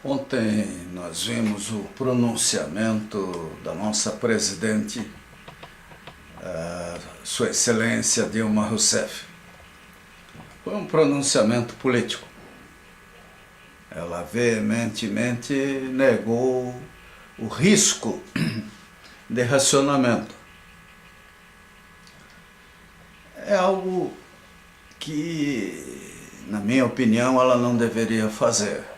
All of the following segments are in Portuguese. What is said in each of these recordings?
Ontem nós vimos o pronunciamento da nossa presidente, Sua Excelência Dilma Rousseff. Foi um pronunciamento político. Ela veementemente negou o risco de racionamento. É algo que, na minha opinião, ela não deveria fazer.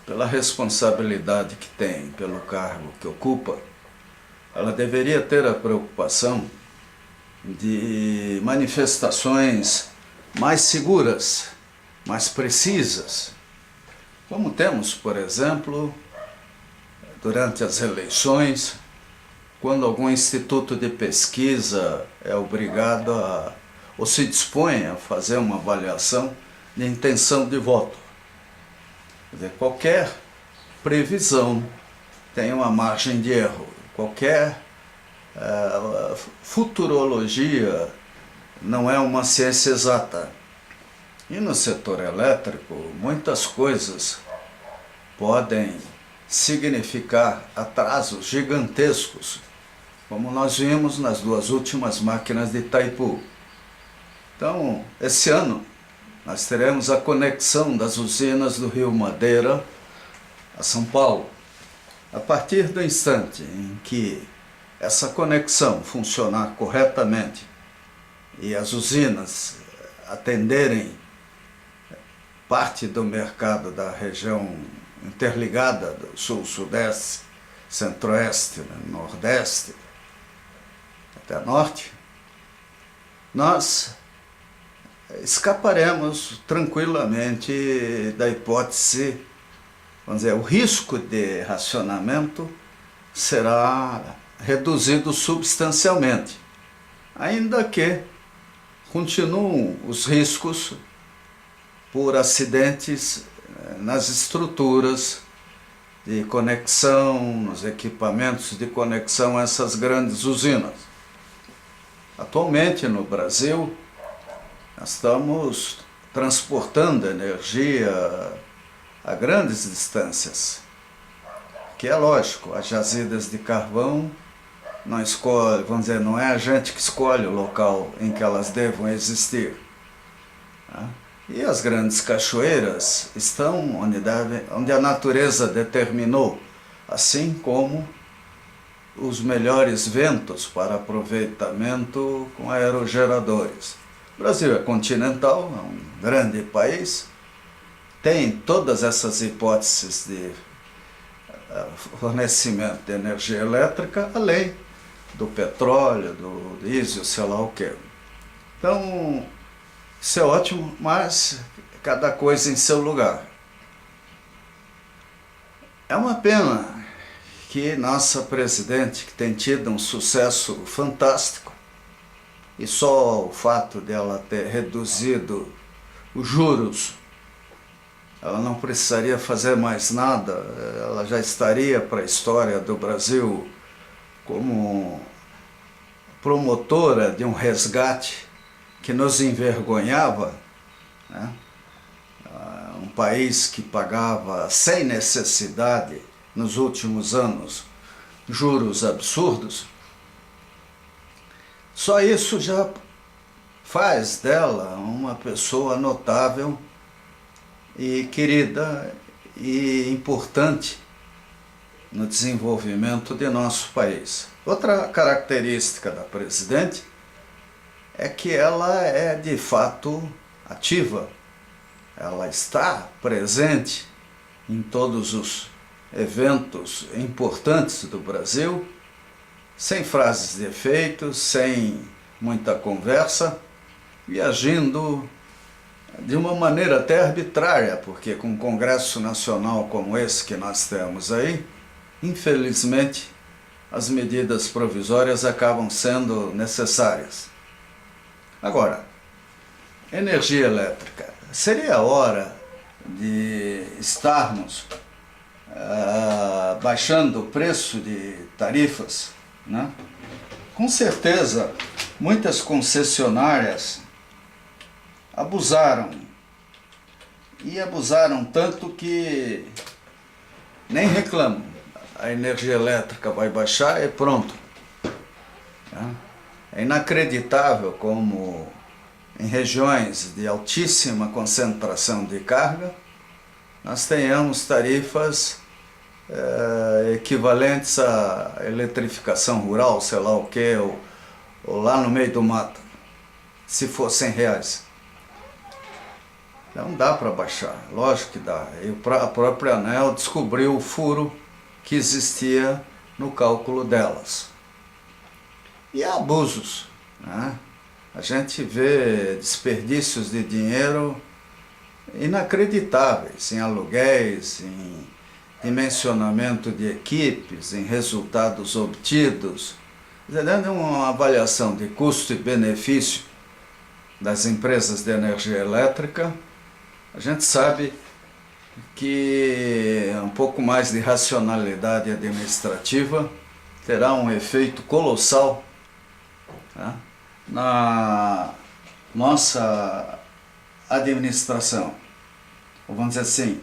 Pela responsabilidade que tem, pelo cargo que ocupa, ela deveria ter a preocupação de manifestações mais seguras, mais precisas, como temos, por exemplo, durante as eleições, quando algum instituto de pesquisa é obrigado ou se dispõe a fazer uma avaliação de intenção de voto. Quer dizer, qualquer previsão tem uma margem de erro, qualquer futurologia não é uma ciência exata. E no setor elétrico, muitas coisas podem significar atrasos gigantescos, como nós vimos nas duas últimas máquinas de Itaipu. Então, esse ano, nós teremos a conexão das usinas do Rio Madeira a São Paulo. A partir do instante em que essa conexão funcionar corretamente e as usinas atenderem parte do mercado da região interligada do sul, sudeste, centro-oeste, nordeste, até norte, nós escaparemos tranquilamente da hipótese, vamos dizer, o risco de racionamento será reduzido substancialmente, ainda que continuem os riscos por acidentes nas estruturas de conexão, nos equipamentos de conexão a essas grandes usinas. Atualmente no Brasil, nós estamos transportando energia a grandes distâncias, que é lógico, as jazidas de carvão não escolhe, vamos dizer, não é a gente que escolhe o local em que elas devam existir. E as grandes cachoeiras estão onde a natureza determinou, assim como os melhores ventos para aproveitamento com aerogeradores. O Brasil é continental, é um grande país, tem todas essas hipóteses de fornecimento de energia elétrica, além do petróleo, do diesel, sei lá o quê. Então, isso é ótimo, mas cada coisa em seu lugar. É uma pena que nossa presidente, que tem tido um sucesso fantástico, e só o fato dela ter reduzido os juros, ela não precisaria fazer mais nada, ela já estaria para a história do Brasil como promotora de um resgate que nos envergonhava, né? Um país que pagava sem necessidade, nos últimos anos, juros absurdos. Só isso já faz dela uma pessoa notável e querida e importante no desenvolvimento de nosso país. Outra característica da presidente é que ela é de fato ativa, ela está presente em todos os eventos importantes do Brasil, sem frases de efeito, sem muita conversa, e agindo de uma maneira até arbitrária, porque com um Congresso Nacional como esse que nós temos aí, infelizmente, as medidas provisórias acabam sendo necessárias. Agora, energia elétrica. Seria a hora de estarmos baixando o preço de tarifas, né? Com certeza, muitas concessionárias abusaram, e abusaram tanto que nem reclamam. A energia elétrica vai baixar e pronto. É inacreditável como em regiões de altíssima concentração de carga nós tenhamos tarifas equivalentes à eletrificação rural, sei lá o que, ou lá no meio do mato, se for R$100. Não dá para baixar, lógico que dá. E a própria ANEEL descobriu o furo que existia no cálculo delas. E há abusos, né? A gente vê desperdícios de dinheiro inacreditáveis em aluguéis, em dimensionamento de equipes, em resultados obtidos. Dando uma avaliação de custo e benefício das empresas de energia elétrica, a gente sabe que um pouco mais de racionalidade administrativa terá um efeito colossal, né, na nossa administração, ou vamos dizer assim,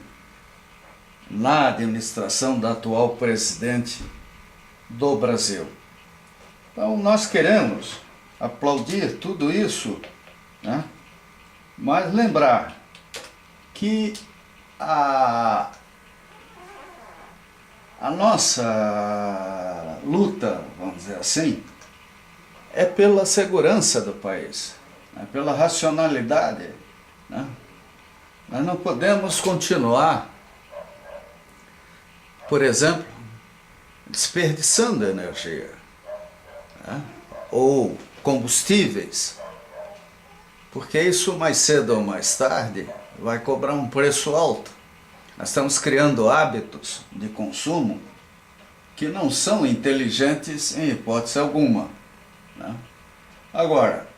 na administração da atual presidente do Brasil. Então nós queremos aplaudir tudo isso, né, mas lembrar que a nossa luta, vamos dizer assim, é pela segurança do país, é pela racionalidade, né? Nós não podemos continuar, por exemplo, desperdiçando energia, né, ou combustíveis, porque isso mais cedo ou mais tarde vai cobrar um preço alto. Nós estamos criando hábitos de consumo que não são inteligentes em hipótese alguma, né? Agora,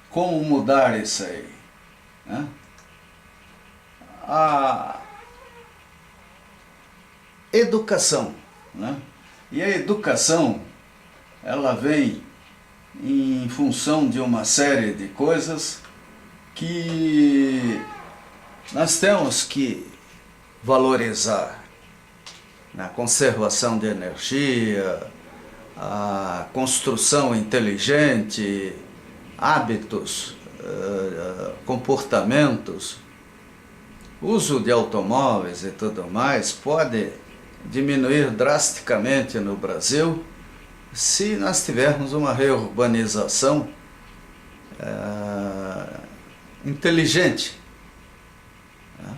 como mudar isso aí, né? A educação, né? E a educação, ela vem em função de uma série de coisas que nós temos que valorizar, na conservação de energia, a construção inteligente, hábitos, comportamentos, uso de automóveis e tudo mais pode diminuir drasticamente no Brasil se nós tivermos uma reurbanização inteligente, né?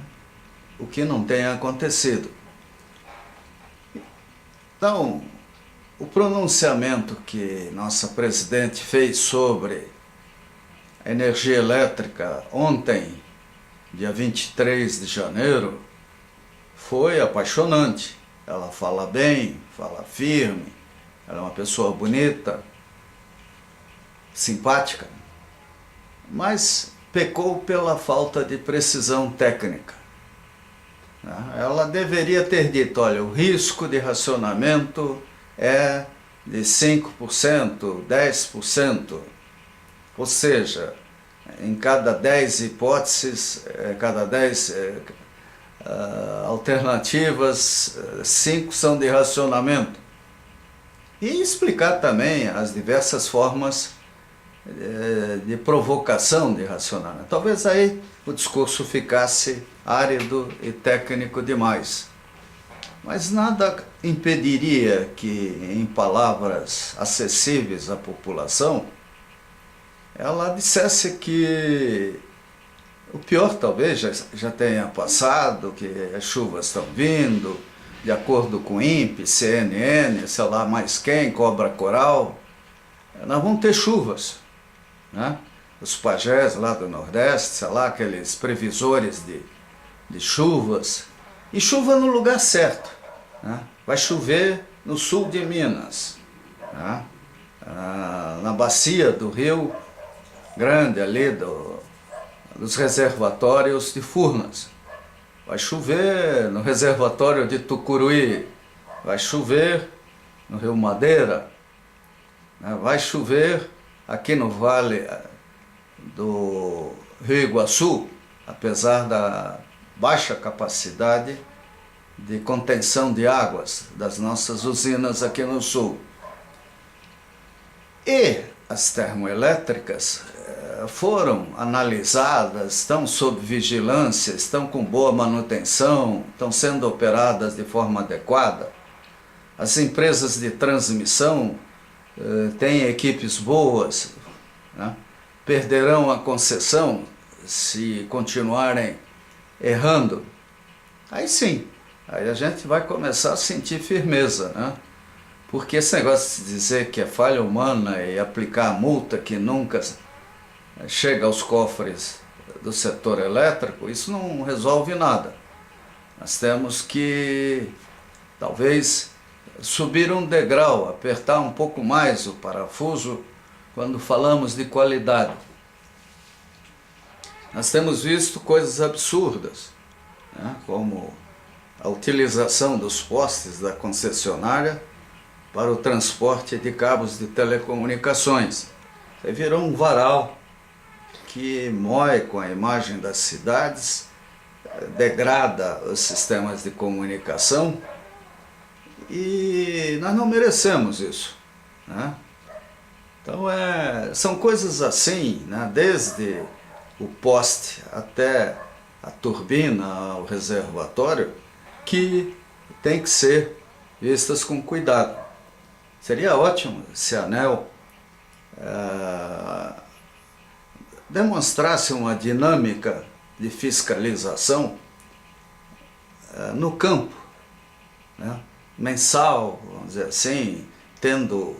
O que não tem acontecido. Então, o pronunciamento que nossa presidente fez sobre a energia elétrica ontem, dia 23 de janeiro, foi apaixonante. Ela fala bem, fala firme, ela é uma pessoa bonita, simpática, mas pecou pela falta de precisão técnica. Ela deveria ter dito, olha, o risco de racionamento é de 5%, 10%, ou seja, em cada 10 hipóteses, cada 10 alternativas, 5 são de racionamento. E explicar também as diversas formas de provocação de racionamento. Talvez aí o discurso ficasse árido e técnico demais. Mas nada impediria que, em palavras acessíveis à população, ela dissesse que o pior talvez já tenha passado, que as chuvas estão vindo, de acordo com o INPE, CNN, sei lá mais quem, Cobra Coral, nós vamos ter chuvas, né? Os pajés lá do Nordeste, sei lá, aqueles previsores de chuvas, e chuva no lugar certo, né? Vai chover no sul de Minas, né? Na bacia do Rio Grande, ali dos reservatórios de Furnas. Vai chover no reservatório de Tucuruí, vai chover no Rio Madeira, né? Vai chover aqui no Vale do Rio Iguaçu, apesar da baixa capacidade de contenção de águas das nossas usinas aqui no sul. E as termoelétricas foram analisadas, estão sob vigilância, estão com boa manutenção, estão sendo operadas de forma adequada. As empresas de transmissão têm equipes boas, né? Perderão a concessão se continuarem errando. Aí sim, aí a gente vai começar a sentir firmeza, né? Porque esse negócio de dizer que é falha humana e aplicar a multa que nunca chega aos cofres do setor elétrico, isso não resolve nada. Nós temos que, talvez, subir um degrau, apertar um pouco mais o parafuso quando falamos de qualidade. Nós temos visto coisas absurdas, né, como a utilização dos postes da concessionária para o transporte de cabos de telecomunicações. Você virou um varal que moe com a imagem das cidades, degrada os sistemas de comunicação, e nós não merecemos isso, né? Então são coisas assim, né? Desde o poste até a turbina, o reservatório, que tem que ser vistas com cuidado. Seria ótimo se a ANEEL demonstrasse uma dinâmica de fiscalização no campo, né? Mensal, vamos dizer assim, tendo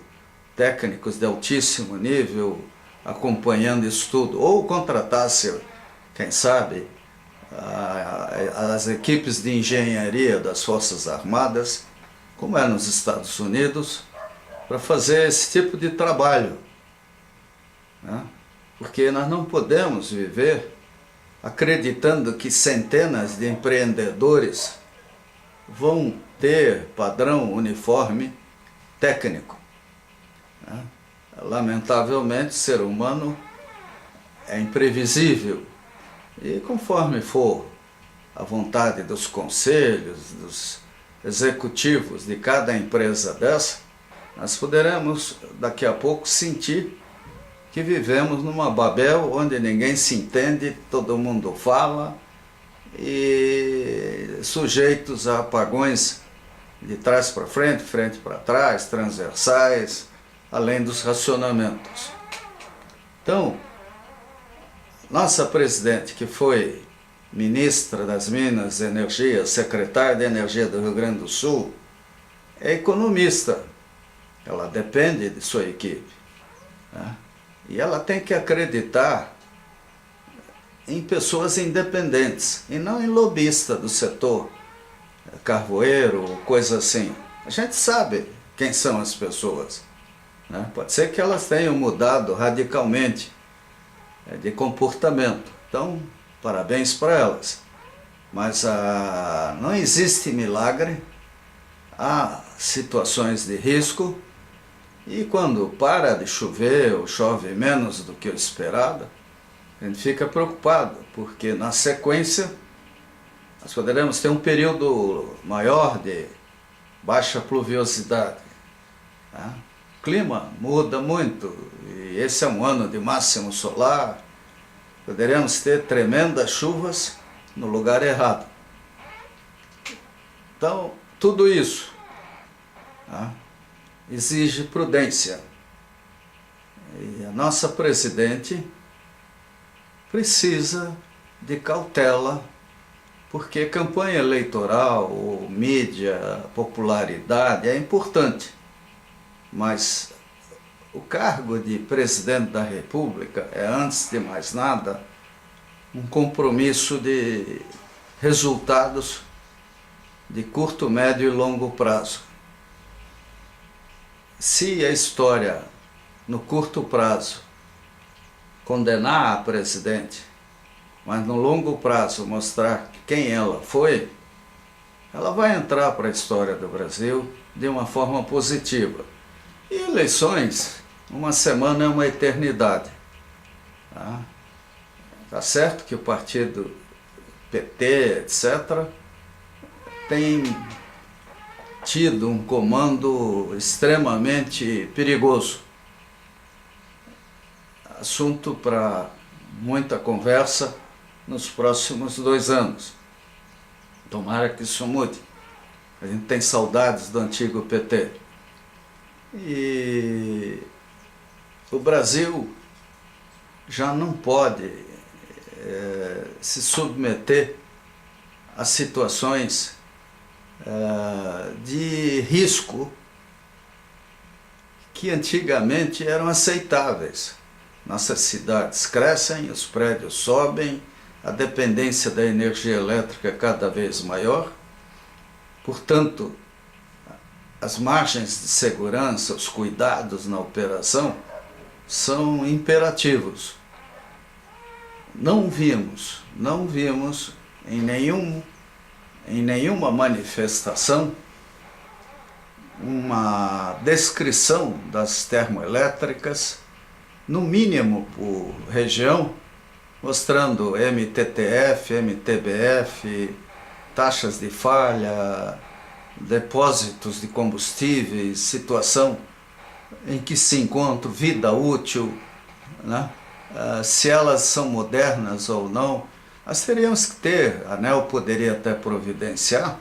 técnicos de altíssimo nível acompanhando isso tudo, ou contratasse, quem sabe, as equipes de engenharia das Forças Armadas, como é nos Estados Unidos, para fazer esse tipo de trabalho, né? Porque nós não podemos viver acreditando que centenas de empreendedores vão ter padrão uniforme técnico, né? Lamentavelmente, o ser humano é imprevisível e conforme for a vontade dos conselhos, dos executivos de cada empresa dessa, nós poderemos daqui a pouco sentir que vivemos numa Babel onde ninguém se entende, todo mundo fala e sujeitos a apagões de trás para frente, frente para trás, transversais, além dos racionamentos. Então, nossa presidente, que foi ministra das Minas e Energia, secretária de Energia do Rio Grande do Sul, é economista. Ela depende de sua equipe, né? E ela tem que acreditar em pessoas independentes e não em lobista do setor carvoeiro, coisa assim. A gente sabe quem são as pessoas, né? Pode ser que elas tenham mudado radicalmente de comportamento. Então, parabéns para elas. Mas não existe milagre, há situações de risco, e quando para de chover ou chove menos do que o esperado, a gente fica preocupado, porque na sequência nós poderemos ter um período maior de baixa pluviosidade, tá? O clima muda muito, e esse é um ano de máximo solar, poderemos ter tremendas chuvas no lugar errado. Então, tudo isso, tá, exige prudência. E a nossa presidente precisa de cautela, porque campanha eleitoral, mídia, popularidade é importante, mas o cargo de presidente da República é, antes de mais nada, um compromisso de resultados de curto, médio e longo prazo. Se a história, no curto prazo, condenar a presidente, mas no longo prazo mostrar quem ela foi, ela vai entrar para a história do Brasil de uma forma positiva. E eleições, uma semana é uma eternidade. Tá certo que o partido PT, etc., tem tido um comando extremamente perigoso. Assunto para muita conversa nos próximos 2 anos. Tomara que isso mude. A gente tem saudades do antigo PT. E o Brasil já não pode se submeter a situações de risco que antigamente eram aceitáveis. Nossas cidades crescem, os prédios sobem, a dependência da energia elétrica é cada vez maior. Portanto, as margens de segurança, os cuidados na operação são imperativos. Não vimos em nenhuma manifestação uma descrição das termoelétricas, no mínimo por região, mostrando MTTF, MTBF, taxas de falha, depósitos de combustíveis, situação em que se encontra vida útil, né? Se elas são modernas ou não. Nós teríamos que ter, a ANEEL poderia até providenciar,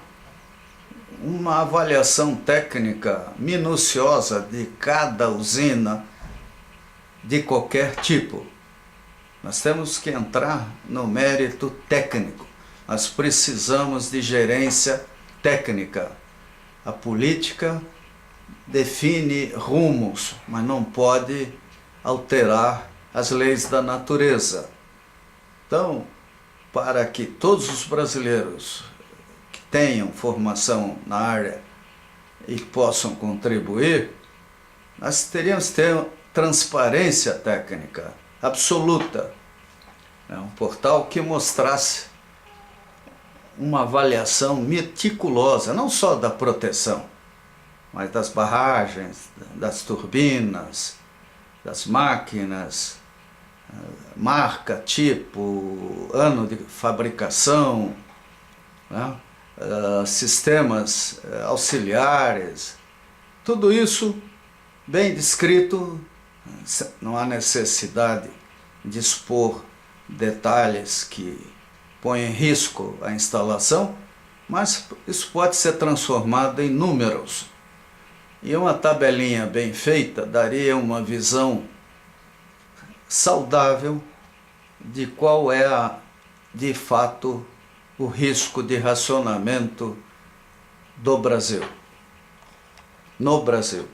uma avaliação técnica minuciosa de cada usina, de qualquer tipo. Nós temos que entrar no mérito técnico. Nós precisamos de gerência técnica. A política define rumos, mas não pode alterar as leis da natureza. Então, para que todos os brasileiros que tenham formação na área e possam contribuir, nós teríamos que ter transparência técnica absoluta. Um portal que mostrasse uma avaliação meticulosa, não só da proteção, mas das barragens, das turbinas, das máquinas, marca, tipo, ano de fabricação, né? Sistemas auxiliares, tudo isso bem descrito. Não há necessidade de expor detalhes que põem em risco a instalação, mas isso pode ser transformado em números. E uma tabelinha bem feita daria uma visão saudável de qual é, de fato, o risco de racionamento do Brasil. No Brasil.